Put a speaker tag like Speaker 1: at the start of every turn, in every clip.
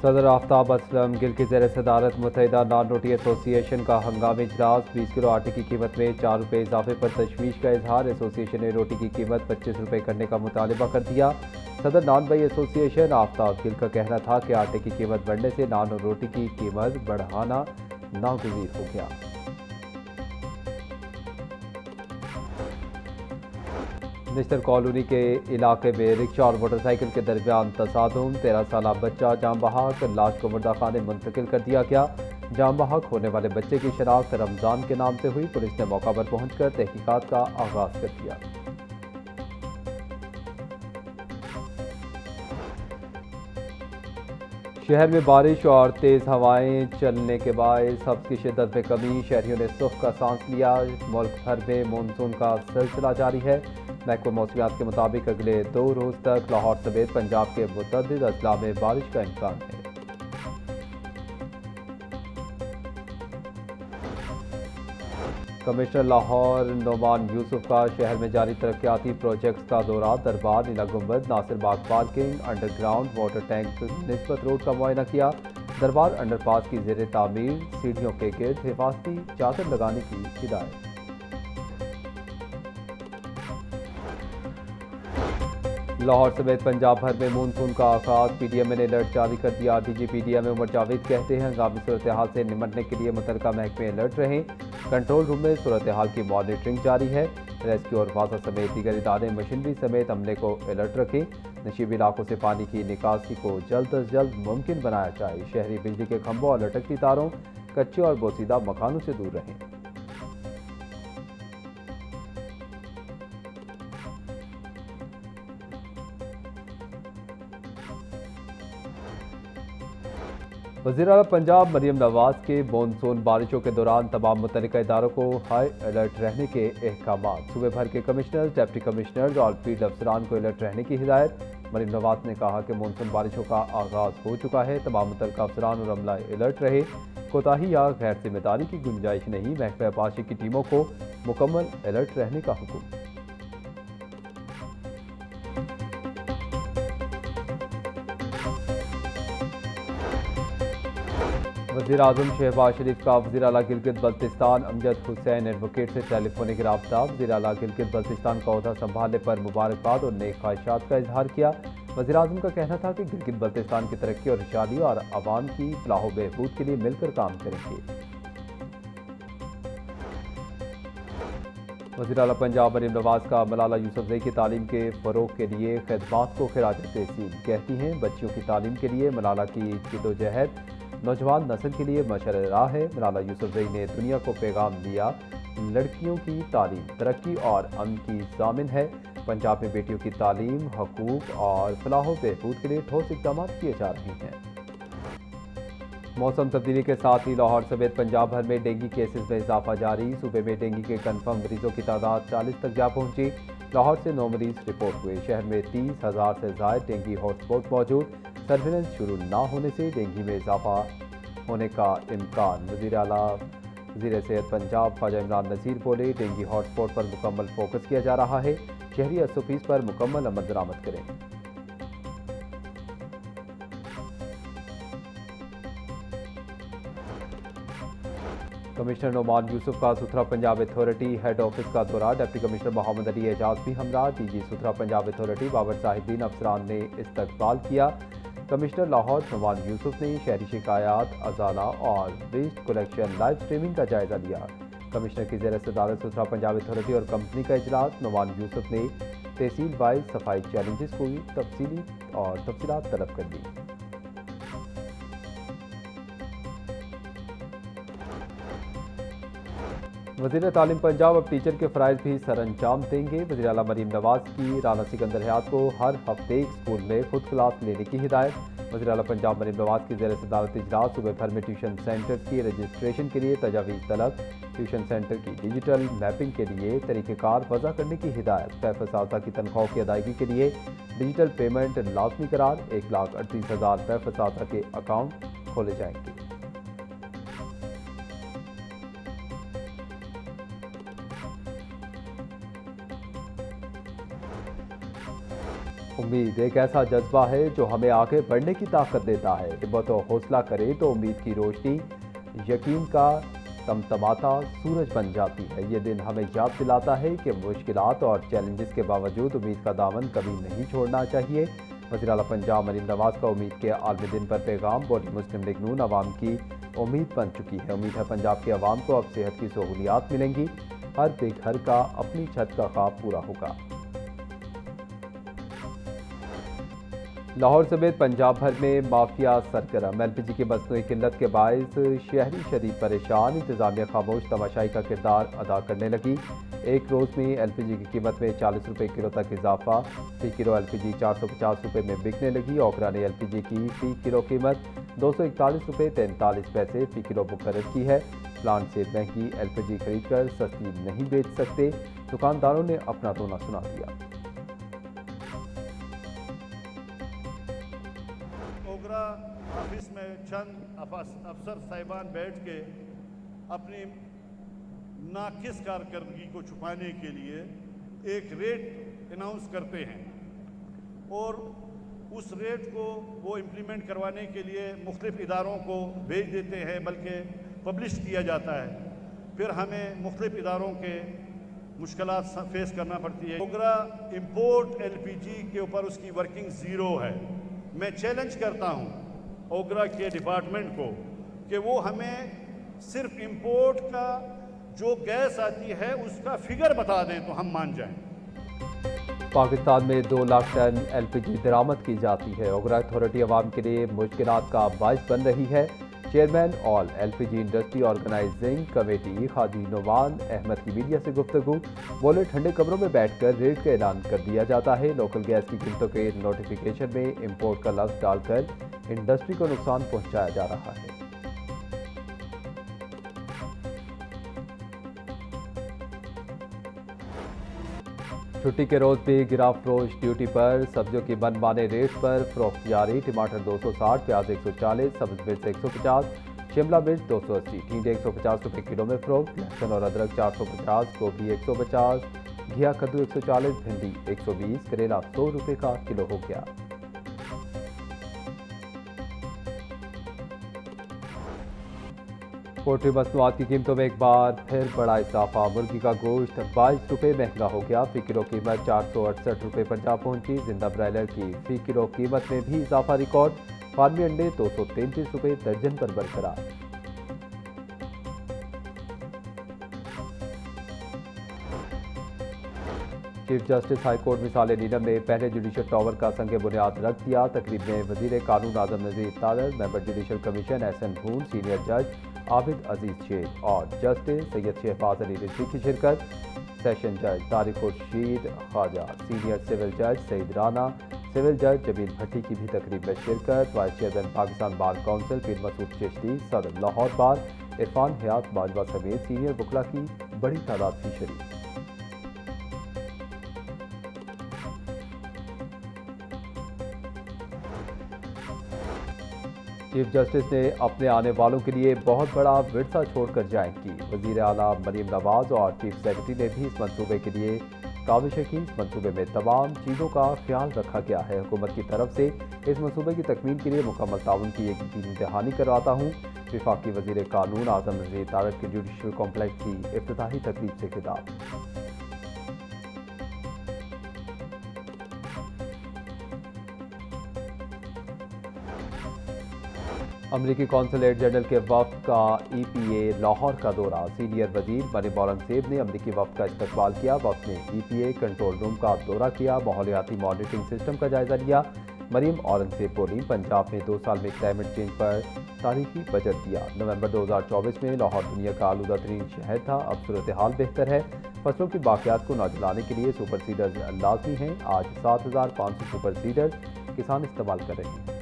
Speaker 1: सदर आफ्ताब असलम गिल की ज़ेर सदारत मुत्तहिदा नान रोटी एसोसिएशन का हंगामी इजलास। 20 किलो आटे की कीमत में 4 रुपये इजाफे पर तशवीश का इजहार। एसोसिएशन ने रोटी की कीमत 25 रुपये करने का मुतालबा कर दिया। सदर नान भाई एसोसिएशन आफ्ताब गिल का कहना था कि आटे की कीमत बढ़ने से नान और रोटी की कीमत बढ़ाना नागुज़ीर हो गया। मिस्टर कॉलोनी के इलाके में रिक्शा और मोटरसाइकिल के दरमियान तसादुम। 13 साल बच्चा जाम बहक, लाश को मुर्दा खाने मुंतकिल कर दिया गया। जाम बहक होने वाले बच्चे की शनाख्त रमजान के नाम से हुई। पुलिस ने मौका पर पहुंचकर तहकीकात का आगाज कर दिया। शहर में बारिश और तेज हवाएं चलने के बायस हब्स की शिद्दत में कमी। शहरियों ने सुख का सांस लिया। मुल्क भर में मानसून का सिलसिला जारी है। महकमा मौसमियात के मुताबिक अगले 2 रोज तक लाहौर समेत पंजाब के मुतअद्दिद अजला में बारिश का इम्कान है। कमिश्नर लाहौर नोमान यूसुफ का शहर में जारी तरक्याती प्रोजेक्ट्स का दौरा। दरबार, Nila Gumbad, Nasir Bagh parking, underground water tank, Nisbat road का मुआयना किया। दरबार अंडरपास की जेर तामीर, सीढ़ियों के गिर्द हिफाजती चादर लगाने की हिदायत। लाहौर समेत पंजाब भर में मानसून का आगाज। पीडीएम ने अलर्ट जारी कर दिया। डीजी पीडीएम उमर जावेद कहते हैं हंगामी सूरत हाल से निमटने के लिए मुतल्लिका महकमे अलर्ट रहें। कंट्रोल रूम में सूरत हाल की मॉनिटरिंग जारी है। रेस्क्यू और वासा समेत दीगर इदारे मशीनरी समेत अमले को अलर्ट रखें। नशीबी इलाकों से पानी की निकासी को जल्द अज जल्द मुमकिन बनाया जाए। शहरी बिजली के खंभों और लटकती तारों, कच्चे और बोसीदा मकानों से दूर रहें। वज़ीर-ए-आला पंजाब मरियम नवाज के मानसून बारिशों के दौरान तमाम मुतल्लिका इदारों को हाई अलर्ट रहने के अहकामात। सूबे भर के कमिश्नर, डिप्टी कमिश्नर्स और फील्ड अफसरान को अलर्ट रहने की हिदायत। मरियम नवाज ने कहा कि मानसून बारिशों का आगाज हो चुका है। तमाम मुतल्लिका अफसरान और अमला अलर्ट रहे। कोताही या गैर जिम्मेदारी की गुंजाइश नहीं। महकमा आबाशी की टीमों को मुकम्मल अलर्ट रहने का हुक्म। वज़ीर आज़म शहबाज शरीफ का वज़ीर आला गिलगित बल्तिस्तान अमजद हुसैन एडवोकेट से टेलीफोनिक रब्ता। वज़ीर आला गिलगित बल्तिस्तान का ओहदा संभालने पर मुबारकबाद और नेक ख्वाहिशात का इजहार किया। वज़ीर आज़म का कहना था कि गिलगित बल्तिस्तान की तरक्की और खुशहाली और आवाम की फलाह व बहबूद के लिए मिलकर काम करेंगे। वज़ीर आला पंजाब मरियम नवाज का मलाला यूसुफजई की तालीम के फ़रोग़ के लिए खिदमात को खिराज तहसीन। कहती हैं बच्चियों की तालीम के लिए मलाला की जिद्दोजहद नौजवान नस्ल के लिए मशअल राह है। मलाला यूसुफजई ने दुनिया को पैगाम दिया, लड़कियों की तालीम तरक्की और अमन की ज़ामिन है। पंजाब में बेटियों की तालीम, हकूक़ और फलाह व बहबूद के लिए ठोस इक़दाम किए जा रहे हैं। मौसम तब्दीली के साथ ही लाहौर समेत पंजाब भर में डेंगू केसेस में इजाफा जारी। सूबे में डेंगू के कन्फर्म मरीजों की तादाद 40 तक जा पहुंची। लाहौर से 9 मरीज रिपोर्ट हुए। शहर में 30,000 से ज़ायद डेंगू हॉटस्पॉट मौजूद। सर्विलेंस शुरू न होने से डेंगू में इजाफा होने का इम्कान। वज़ीर सेहत पंजाब ख्वाजा इमरान नज़ीर बोले, डेंगू हॉटस्पॉट पर मुकम्मल फोकस किया जा रहा है। शहरी एसओपीज़ पर मुकम्मल अमल दरामद करें। कमिश्नर नोमान यूसुफ का सुथरा पंजाब अथॉरिटी हेड ऑफिस का दौरा। डिप्टी कमिश्नर मोहम्मद अली एजाज भी हमरा। डीजी सुथरा पंजाब अथॉरिटी बाबर साहिबीन अफसरान ने इस्तकबाल किया। कमिश्नर लाहौर नोमान यूसुफ ने शहरी शिकायत, अजाला और वेस्ट कलेक्शन लाइव स्ट्रीमिंग का जायजा लिया। कमिश्नर की ज़ेर सदारत सुथरा पंजाब अथॉरिटी और कंपनी का इजलास। नोमान यूसुफ ने तहसील वाइज सफाई चैलेंजेस को तफसीलात तलब कर दी। वज़ीर तालीम पंजाब अब टीचर के फ़राइज़ भी सर अंजाम देंगे। वज़ीर आला मरीम नवाज की राना सिकंदर हयात को हर हफ्ते एक स्कूल में खुद क्लास लेने की हिदायत। वज़ीर आला पंजाब मरीम नवाज की ज़ेर सदारत इजलास। सूबे भर में ट्यूशन सेंटर्स की रजिस्ट्रेशन के लिए तजावीज़ तलब। ट्यूशन सेंटर की डिजिटल मैपिंग के लिए तरीक़ेकार वज़ा करने की हिदायत। फैफ असातिज़ा की तनख्वाहों की अदायगी के लिए डिजिटल पेमेंट लाजमी करार। 1,38,000 फैफ असातिज़ा के अकाउंट खोले जाएंगे। उम्मीद एक ऐसा जज्बा है जो हमें आगे बढ़ने की ताकत देता है। हिम्मत और हौसला करे तो उम्मीद की रोशनी यकीन का तमतमाता सूरज बन जाती है। ये दिन हमें याद दिलाता है कि मुश्किलात और चैलेंजेस के बावजूद उम्मीद का दामन कभी नहीं छोड़ना चाहिए। वज़ीर-ए-आला पंजाब मरीम नवाज का उम्मीद के आलमी दिन पर पैगाम बोली मुस्लिम लीग नून अवाम की उम्मीद बन चुकी है। उम्मीद है पंजाब के अवाम को अब सेहत की सहूलियात मिलेंगी। हर बेघर का अपनी छत का ख्वाब पूरा होगा। लाहौर समेत पंजाब भर में माफिया सरगर्म। एलपीजी की मसनूई किल्लत के बायस शहरी शदीद परेशान। इंतजामिया खामोश तमाशाई का किरदार अदा करने लगी। एक रोज़ में एलपीजी की कीमत में 40 रुपये किलो तक इजाफा। फी किलो एलपीजी 450 रुपये में बिकने लगी। ओकरा ने एलपीजी की फी किलो कीमत 241 रुपये 43 पैसे फी किलो मुकर्रर की है। प्लांट से महंगी एलपीजी खरीद कर सस्ती नहीं बेच सकते, दुकानदारों ने अपना रोना सुना दिया।
Speaker 2: ओगरा ऑफिस में चंद अफसर साहिबान बैठ के अपनी नाकिस कारकर्दगी को छुपाने के लिए एक रेट अनाउंस करते हैं और उस रेट को वो इम्प्लीमेंट करवाने के लिए मुख्तलिफ इदारों को भेज देते हैं, बल्कि पब्लिश किया जाता है। फिर हमें मुख्तलिफ इदारों के मुश्किलात फेस करना पड़ती है। ओगरा इम्पोर्ट एलपीजी के ऊपर उसकी वर्किंग ज़ीरो है। मैं चैलेंज करता हूँ ओगरा के डिपार्टमेंट को कि वो हमें सिर्फ इंपोर्ट का जो गैस आती है उसका फिगर बता दें तो हम मान जाएं।
Speaker 1: पाकिस्तान में 2 लाख टन एलपीजी दरामद की जाती है। ओगरा अथॉरिटी अवाम के लिए मुश्किलात का बायस बन रही है। Chairman all LPG industry organizing committee Haji Noman Ahmad की मीडिया से गुफ्तगू। बोले ठंडे कमरों में बैठकर रेट का ऐलान कर दिया जाता है। लोकल गैस की कीमतों के नोटिफिकेशन में इंपोर्ट का लफ्ज डालकर इंडस्ट्री को नुकसान पहुंचाया जा रहा है। छुट्टी के रोज भी गिरा फरोश ड्यूटी पर। सब्जियों की मनमाने रेट पर फरोख्त जारी। टमाटर 260, प्याज 140, सब्ज मिर्च 150, शिमला मिर्च 280, टींडे 150 रुपये किलो में फरोख्त। लहसुन और अदरक 450, गोभी 150, घिया कद्दू 140, भिंडी 120, करेला 100 रुपये का किलो हो गया। पोल्ट्री मसनूआत की कीमतों में एक बार फिर बड़ा इजाफा। मुर्गी का गोश्त 22 रुपये महंगा हो गया। फी किलो कीमत 468 रुपये पर जा पहुंची। जिंदा ब्रायलर की फी किलो कीमत में भी इजाफा रिकॉर्ड। फार्मी अंडे 233 रुपये दर्जन पर बरकरार। चीफ जस्टिस हाईकोर्ट मिसाल नीलम ने पहले जुडिशल टावर का संग बुनियाद रख दिया। तकरीब में वजीर कानून Azam Nazir Tarar, member judicial commission Ahsan Bhoon, senior जज आबिद अजीज शेख और जस्टिस सैयद शहबाज अली रिजवी की शिरकत। सेशन जज तारिक खुर्शीद ख्वाजा, सीनियर सिविल जज सईद राना, सिविल जज जमील भट्टी की भी तकरीब में शिरकत। Vice chairman Pakistan bar council पीर मसूद चिश्ती, सदर लाहौर बार इरफान हयात बाजवा समेत सीनियर वकला की बड़ी तादाद थी शरीक। चीफ जस्टिस ने अपने आने वालों के लिए बहुत बड़ा विरसा छोड़कर जाएंगी। वज़ीर आला मरीम नवाज और चीफ सेक्रेटरी ने भी इस मंसूबे के लिए काविश की। इस मंसूबे में तमाम चीज़ों का ख्याल रखा गया है। हुकूमत की तरफ से इस मंसूबे की तकमील के लिए मुकम्मल ताउन की यकीनी दहानी करवाता हूँ। वफाकी वज़ीर कानून आजम नज़ीर तारड़ के जुडिशल कॉम्प्लेक्स की इफ्तिताही तकरीब से खिताब। अमरीकी कौंसलेट जनरल के वफ्द का EPA लाहौर का दौरा। सीनियर वजीर मरीम औरंगजेब ने अमरीकी वफ्द का इस्तकबाल किया। वफ्द ने EPA कंट्रोल रूम का दौरा किया, माहौलियाती मॉनिटरिंग सिस्टम का जायजा लिया। मरीम औरंगजेब बोली, पंजाब में 2 साल में क्लाइमेट चेंज पर तारीखी बजट दिया। नवंबर 2024 में लाहौर दुनिया का आलूदा तरीन शहर था, अब सूरत हाल बेहतर है। फसलों की बाकियात को न जलाने के लिए सुपर सीडर्स लाजमी हैं। आज 7500 सुपर सीडर्स किसान इस्तेमाल कर रहे हैं।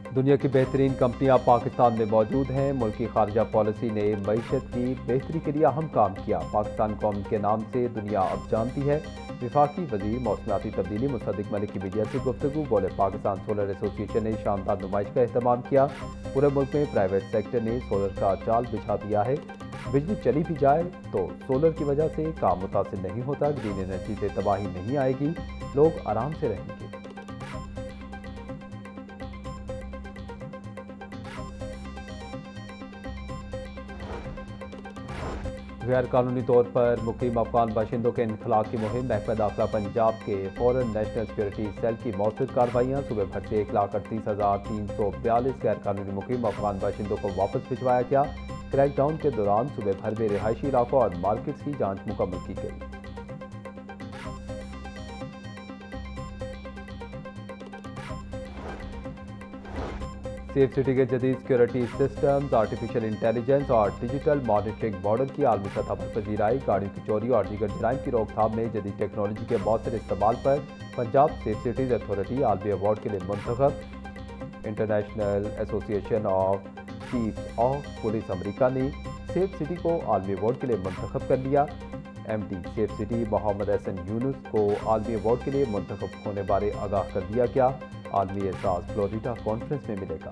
Speaker 1: दुनिया की बेहतरीन कंपनियां पाकिस्तान में मौजूद हैं। मुल्क की खारजा पॉलिसी ने मईशत की बेहतरी के लिए अहम काम किया। पाकिस्तान कौम के नाम से दुनिया अब जानती है। विफाकी वजीर मौसमियाती तब्दीली मुसद्दिक मलिक की मीडिया से गुफ्तगू। बोले, पाकिस्तान सोलर एसोसिएशन ने शानदार नुमाइश का एहतमाम किया। पूरे मुल्क में प्राइवेट सेक्टर ने सोलर का जाल बिछा दिया है। बिजली चली भी जाए तो सोलर की वजह से काम मुतासिर नहीं होता। ग्रीन एनर्जी से तबाही नहीं आएगी, लोग आराम से रहेंगे। गैर कानूनी तौर पर मुकीम अफगान बाशिंदों के इनखला की मुहिम। महकमा दाखिला पंजाब के फॉरेन नेशनल सिक्योरिटी सेल की मौसूद कार्रवाइयाँ। सुबह भर से 1,38,342 गैर कानूनी मुकीम अफगान बाशिंदों को वापस भिजवाया गया। क्रैकडाउन के दौरान सुबह भर में रिहायशी इलाकों और मार्केट्स की जांच मुकम्मल की गई। सेफ सिटी के जदीद सिक्योरिटी सिस्टम्स, आर्टिफिशियल इंटेलिजेंस और डिजिटल मॉनिटरिंग मॉडल की आलमी सतह पर पजीराई। गाड़ियों की चोरी और दीगर जराइम की रोकथाम में जदीद टेक्नोलॉजी के मौसर इस्तेमाल पर पंजाब सेफ सिटीज अथॉरिटी आलमी अवार्ड के लिए मुंतखब। International association of chiefs of police America ने सेफ सिटी को आलमी अवार्ड के लिए मुंतखब कर लिया। MD safe city Mohammad Hasan Yunus को आलमी अवार्ड के लिए मुंतखब होने बारे आगाह कर दिया गया। आलमी एहसास फ्लोरिडा कॉन्फ्रेंस में मिलेगा।